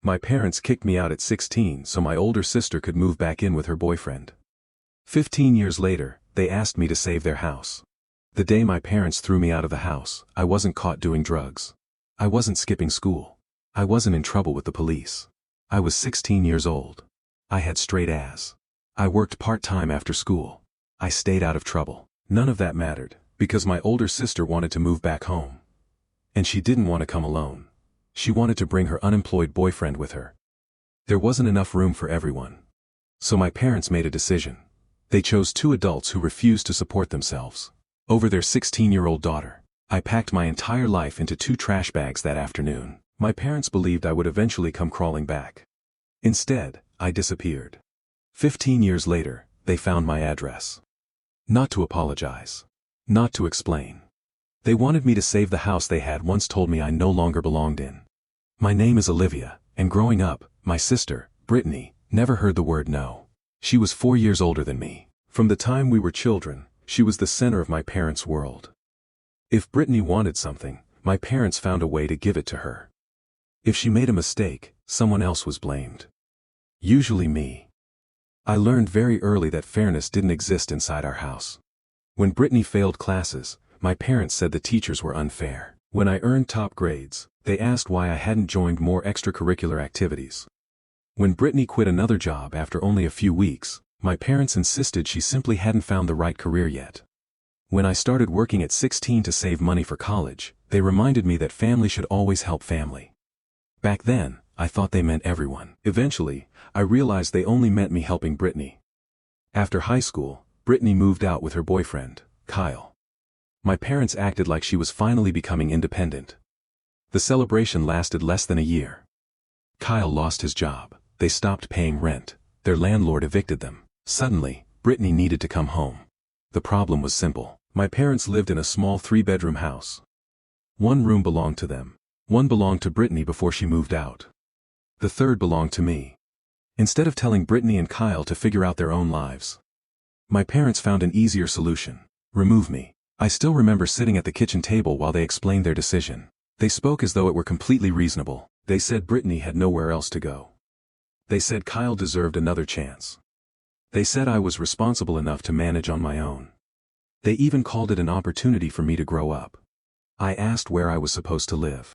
My parents kicked me out at 16 so my older sister could move back in with her boyfriend. 15 years later, they asked me to save their house. The day my parents threw me out of the house, I wasn't caught doing drugs. I wasn't skipping school. I wasn't in trouble with the police. I was 16 years old. I had straight A's. I worked part-time after school. I stayed out of trouble. None of that mattered, because my older sister wanted to move back home. And she didn't want to come alone. She wanted to bring her unemployed boyfriend with her. There wasn't enough room for everyone. So my parents made a decision. They chose two adults who refused to support themselves over their 16-year-old daughter. I packed my entire life into 2 trash bags that afternoon. My parents believed I would eventually come crawling back. Instead, I disappeared. 15 years later, they found my address. Not to apologize. Not to explain. They wanted me to save the house they had once told me I no longer belonged in. My name is Olivia, and growing up, my sister, Brittany, never heard the word no. She was 4 years older than me. From the time we were children, she was the center of my parents' world. If Brittany wanted something, my parents found a way to give it to her. If she made a mistake, someone else was blamed. Usually me. I learned very early that fairness didn't exist inside our house. When Brittany failed classes, my parents said the teachers were unfair. When I earned top grades, they asked why I hadn't joined more extracurricular activities. When Brittany quit another job after only a few weeks, my parents insisted she simply hadn't found the right career yet. When I started working at 16 to save money for college, they reminded me that family should always help family. Back then, I thought they meant everyone. Eventually, I realized they only meant me helping Brittany. After high school, Brittany moved out with her boyfriend, Kyle. My parents acted like she was finally becoming independent. The celebration lasted less than a year. Kyle lost his job. They stopped paying rent. Their landlord evicted them. Suddenly, Brittany needed to come home. The problem was simple. My parents lived in a small 3-bedroom house. One room belonged to them. One belonged to Brittany before she moved out. The third belonged to me. Instead of telling Brittany and Kyle to figure out their own lives, my parents found an easier solution. Remove me. I still remember sitting at the kitchen table while they explained their decision. They spoke as though it were completely reasonable. They said Brittany had nowhere else to go. They said Kyle deserved another chance. They said I was responsible enough to manage on my own. They even called it an opportunity for me to grow up. I asked where I was supposed to live.